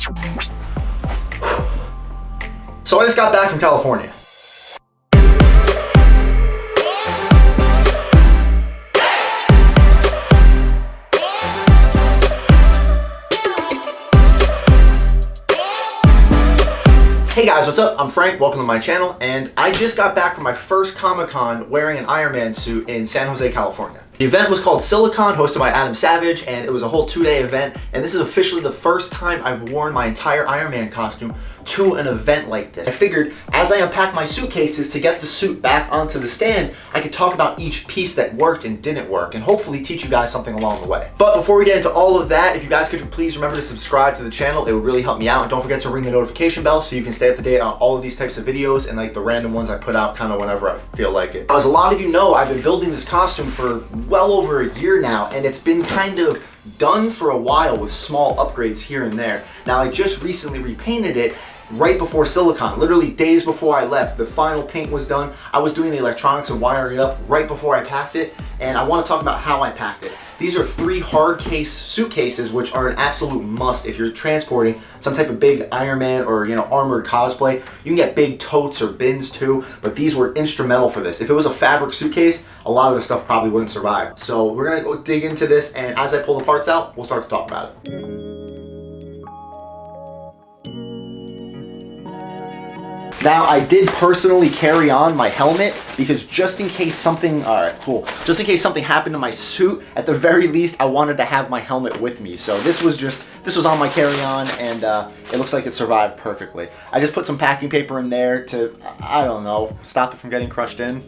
So I just got back from California. Hey guys, what's up? I'm Frank, welcome to my channel, and I just got back from my first Comic-Con wearing an Iron Man suit in San Jose, California. The event was called Silicon, hosted by Adam Savage, and it was a whole 2-day event, and this is officially the first time I've worn my entire Iron Man costume to an event like this. I figured as I unpack my suitcases to get the suit back onto the stand, I could talk about each piece that worked and didn't work, and hopefully teach you guys something along the way. But before we get into all of that, if you guys could please remember to subscribe to the channel, it would really help me out, and don't forget to ring the notification bell so you can stay up to date on all of these types of videos and like the random ones I put out kind of whenever I feel like it. As a lot of you know, I've been building this costume for well over a year now, and it's been kind of done for a while with small upgrades here and there. Now I just recently repainted it right before Silicon, literally days before I left. The final paint was done. I was doing the electronics and wiring it up right before I packed it, and I want to talk about how I packed it. These are 3 hard case suitcases, which are an absolute must if you're transporting some type of big Iron Man or armored cosplay. You can get big totes or bins too, but these were instrumental for this. If it was a fabric suitcase, a lot of the stuff probably wouldn't survive. So we're gonna go dig into this, and as I pull the parts out, we'll start to talk about it. Now, I did personally carry on my helmet because just in case something, just in case something happened to my suit, at the very least, I wanted to have my helmet with me. So this was on my carry-on, and it looks like it survived perfectly. I just put some packing paper in there to, I don't know, stop it from getting crushed in.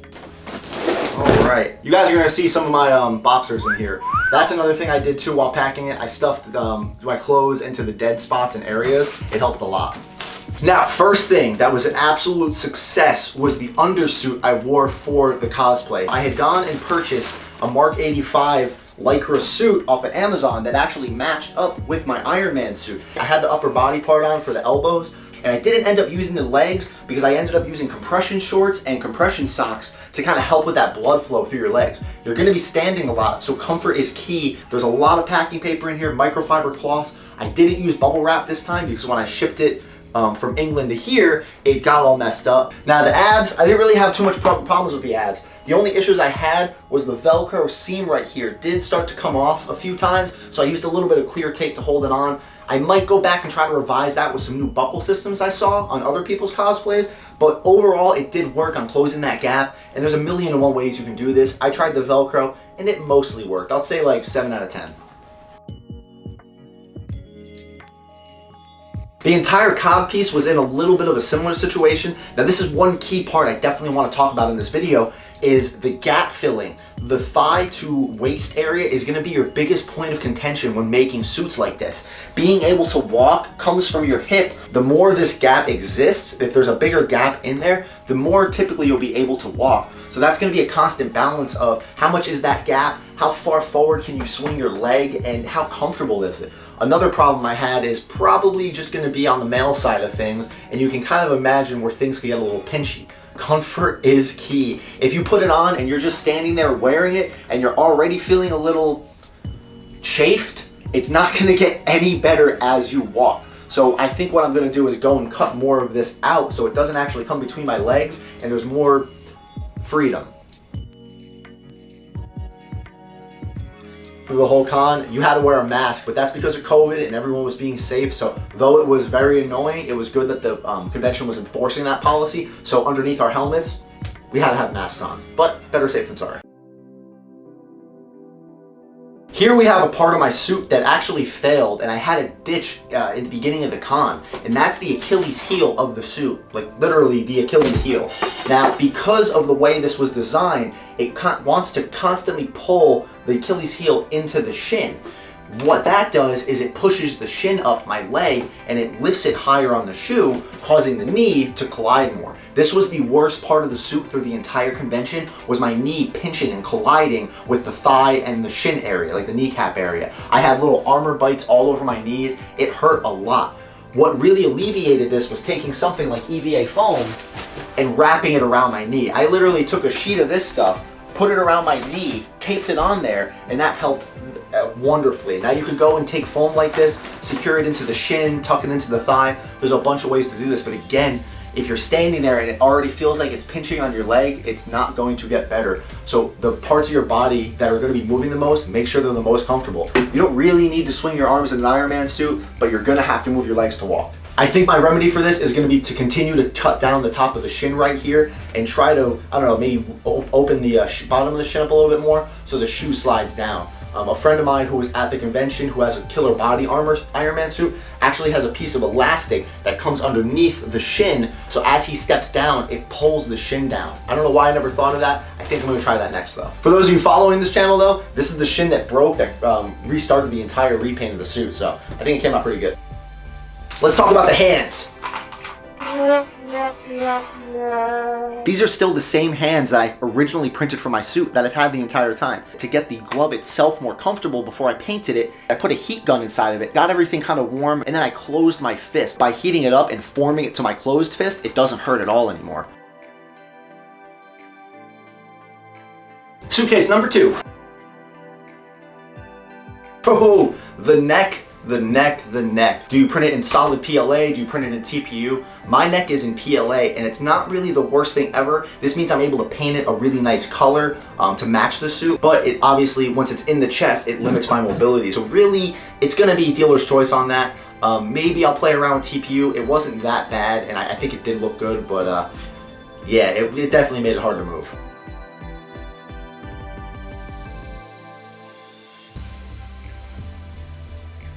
All right, you guys are gonna see some of my boxers in here. That's another thing I did too while packing it. I stuffed my clothes into the dead spots and areas. It helped a lot. Now, first thing that was an absolute success was the undersuit I wore for the cosplay. I had gone and purchased a Mark 85 Lycra suit off of Amazon that actually matched up with my Iron Man suit. I had the upper body part on for the elbows, and I didn't end up using the legs because I ended up using compression shorts and compression socks to kind of help with that blood flow through your legs. You're gonna be standing a lot, so comfort is key. There's a lot of packing paper in here, microfiber cloths. I didn't use bubble wrap this time because when I shipped it from England to here, it got all messed up. Now the abs, I didn't really have too much problems with the abs. The only issues I had was the Velcro seam right here did start to come off a few times, so I used a little bit of clear tape to hold it on. I might go back and try to revise that with some new buckle systems I saw on other people's cosplays, but overall it did work on closing that gap, and there's a million and one ways you can do this. I tried the Velcro and it mostly worked. I'll say like 7 out of 10. The entire cod piece was in a little bit of a similar situation. Now this is one key part I definitely want to talk about in this video, is the gap filling. The thigh to waist area is going to be your biggest point of contention when making suits like this. Being able to walk comes from your hip. The more this gap exists, if there's a bigger gap in there, the more typically you'll be able to walk. So that's going to be a constant balance of how much is that gap, how far forward can you swing your leg, and how comfortable is it. Another problem I had is probably just going to be on the male side of things, and you can kind of imagine where things can get a little pinchy. Comfort is key. If you put it on and you're just standing there wearing it and you're already feeling a little chafed, it's not going to get any better as you walk. So I think what I'm going to do is go and cut more of this out so it doesn't actually come between my legs and there's more freedom. Through the whole con, you had to wear a mask, but that's because of COVID and everyone was being safe. So though it was very annoying, it was good that the convention was enforcing that policy. So underneath our helmets, we had to have masks on, but better safe than sorry. Here we have a part of my suit that actually failed, and I had a ditch in the beginning of the con, and that's the Achilles heel of the suit, like literally the Achilles heel. Now, because of the way this was designed, it wants to constantly pull the Achilles heel into the shin. What that does is it pushes the shin up my leg and it lifts it higher on the shoe, causing the knee to collide more. This was the worst part of the suit through the entire convention, was my knee pinching and colliding with the thigh and the shin area, like the kneecap area. I had little armor bites all over my knees. It hurt a lot. What really alleviated this was taking something like EVA foam and wrapping it around my knee. I literally took a sheet of this stuff, put it around my knee, taped it on there, and that helped wonderfully. Now you could go and take foam like this, secure it into the shin, tuck it into the thigh. There's a bunch of ways to do this, but again, if you're standing there and it already feels like it's pinching on your leg, it's not going to get better. So the parts of your body that are going to be moving the most, make sure they're the most comfortable. You don't really need to swing your arms in an Iron Man suit, but you're going to have to move your legs to walk. I think my remedy for this is going to be to continue to cut down the top of the shin right here and try to, I don't know, maybe open the bottom of the shin up a little bit more so the shoe slides down. A friend of mine who was at the convention who has a killer body armor Iron Man suit actually has a piece of elastic that comes underneath the shin, so as he steps down, it pulls the shin down. I don't know why I never thought of that. I think I'm going to try that next though. For those of you following this channel though, this is the shin that broke that restarted the entire repaint of the suit, so I think it came out pretty good. Let's talk about the hands. These are still the same hands that I originally printed for my suit that I've had the entire time. To get the glove itself more comfortable before I painted it, I put a heat gun inside of it, got everything kind of warm, and then I closed my fist. By heating it up and forming it to my closed fist, it doesn't hurt at all anymore. Suitcase number 2. Oh, the neck. The neck. Do you print it in solid PLA? Do you print it in TPU? My neck is in PLA, and it's not really the worst thing ever. This means I'm able to paint it a really nice color to match the suit, but it obviously, once it's in the chest, it limits my mobility. So really, it's gonna be dealer's choice on that. Maybe I'll play around with TPU. It wasn't that bad, and I think it did look good, but yeah, it definitely made it hard to move.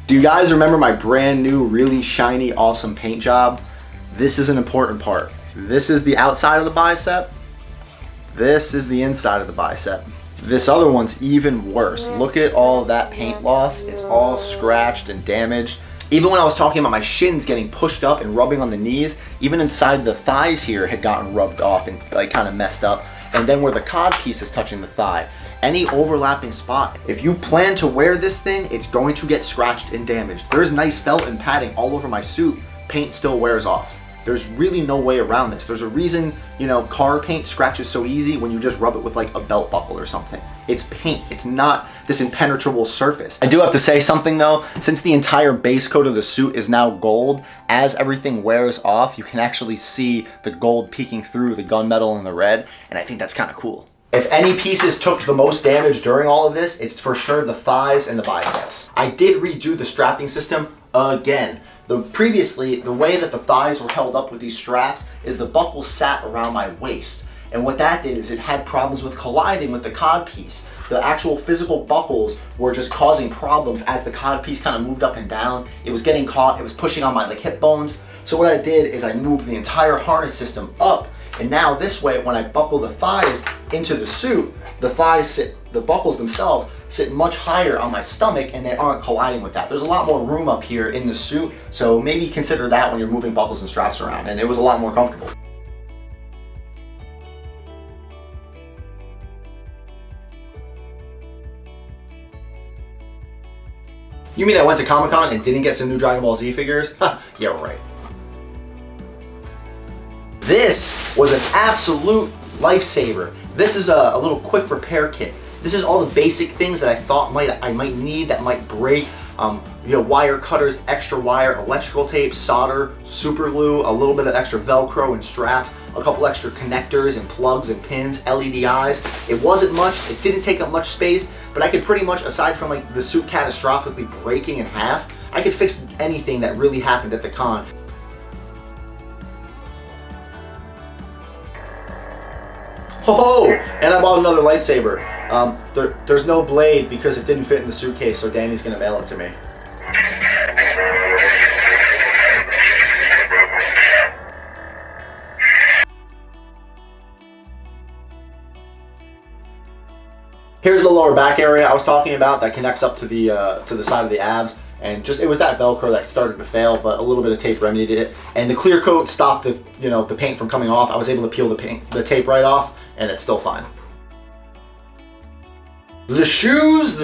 Do you guys remember my brand new, really shiny, awesome paint job? This is an important part. This is the outside of the bicep. This is the inside of the bicep. This other one's even worse. Look at all of that paint loss. It's all scratched and damaged. Even when I was talking about my shins getting pushed up and rubbing on the knees, even inside the thighs here had gotten rubbed off and like kind of messed up. And then where the cod piece is touching the thigh, any overlapping spot, if you plan to wear this thing, it's going to get scratched and damaged. There's nice felt and padding all over my suit. Paint still wears off. There's really no way around this. There's a reason, you know, car paint scratches so easy when you just rub it with like a belt buckle or something. It's paint. It's not this impenetrable surface. I do have to say something though, since the entire base coat of the suit is now gold, as everything wears off, you can actually see the gold peeking through the gunmetal and the red, and I think that's kind of cool. If any pieces took the most damage during all of this, it's for sure the thighs and the biceps. I did redo the strapping system again. Previously, the way that the thighs were held up with these straps is the buckle sat around my waist. And what that did is it had problems with colliding with the cod piece. The actual physical buckles were just causing problems as the cod piece kind of moved up and down. It was getting caught, it was pushing on my like hip bones. So what I did is I moved the entire harness system up, and now this way, when I buckle the thighs into the suit, the buckles themselves sit much higher on my stomach and they aren't colliding with that. There's a lot more room up here in the suit, so maybe consider that when you're moving buckles and straps around, and it was a lot more comfortable. You mean I went to Comic-Con and didn't get some new Dragon Ball Z figures? Yeah, right. This was an absolute lifesaver. This is a little quick repair kit. This is all the basic things that I thought I might need that might break. You know, wire cutters, extra wire, electrical tape, solder, super glue, a little bit of extra Velcro and straps, a couple extra connectors and plugs and pins, LED eyes. It wasn't much, it didn't take up much space, but I could pretty much, aside from like the suit catastrophically breaking in half, I could fix anything that really happened at the con. Oh, and I bought another lightsaber. There's no blade because it didn't fit in the suitcase, so Danny's gonna mail it to me. Here's the lower back area I was talking about that connects up to the side of the abs, and just it was that Velcro that started to fail, but a little bit of tape remedied it, and the clear coat stopped the paint from coming off. I was able to peel the tape right off, and it's still fine. The shoes.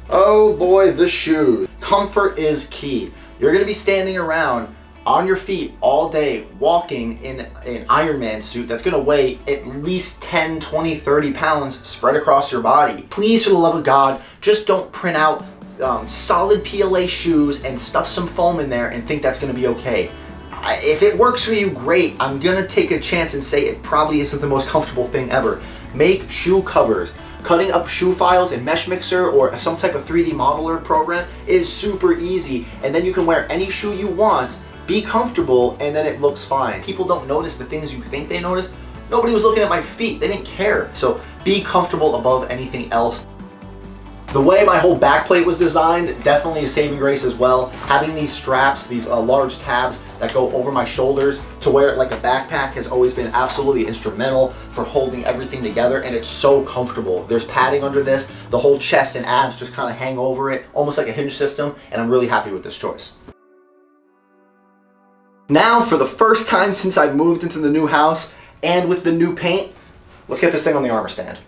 Oh boy, the shoes. Comfort is key. You're gonna be standing around on your feet all day walking in an Iron Man suit that's gonna weigh at least 10, 20, 30 pounds spread across your body. Please, for the love of God, just don't print out solid PLA shoes and stuff some foam in there and think that's gonna be okay. If it works for you, great. I'm gonna take a chance and say it probably isn't the most comfortable thing ever. Make shoe covers. Cutting up shoe files in Mesh Mixer or some type of 3D modeler program is super easy, and then you can wear any shoe you want, be comfortable, and then it looks fine. People don't notice the things you think they notice. Nobody was looking at my feet, they didn't care. So be comfortable above anything else. The way my whole back plate was designed, definitely a saving grace as well. Having these straps, these large tabs that go over my shoulders to wear it like a backpack has always been absolutely instrumental for holding everything together, and it's so comfortable. There's padding under this, the whole chest and abs just kind of hang over it, almost like a hinge system, and I'm really happy with this choice. Now, for the first time since I've moved into the new house and with the new paint, let's get this thing on the armor stand.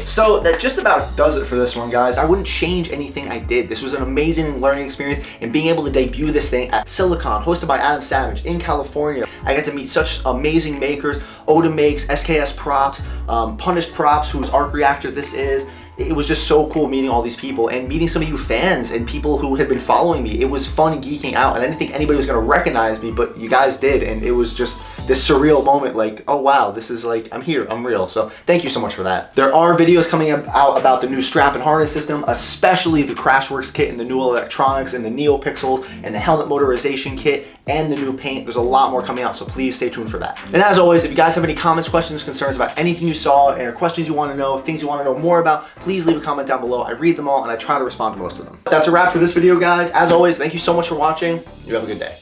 So that just about does it for this one, guys. I wouldn't change anything I did. This was an amazing learning experience, and being able to debut this thing at Silicon, hosted by Adam Savage in California. I got to meet such amazing makers. Oda Makes, SKS Props, Punished Props, whose arc reactor this is. It was just so cool meeting all these people and meeting some of you fans and people who had been following me. It was fun geeking out, and I didn't think anybody was gonna recognize me, but you guys did, and it was just this surreal moment, like, oh wow, this is like, I'm here, I'm real. So thank you so much for that. There are videos coming out about the new strap and harness system, especially the Crashworks kit and the new electronics and the NeoPixels and the helmet motorization kit and the new paint. There's a lot more coming out, so please stay tuned for that. And as always, if you guys have any comments, questions, concerns about anything you saw, or questions you want to know, things you want to know more about, please leave a comment down below. I read them all and I try to respond to most of them. That's a wrap for this video, guys. As always, thank you so much for watching. You have a good day.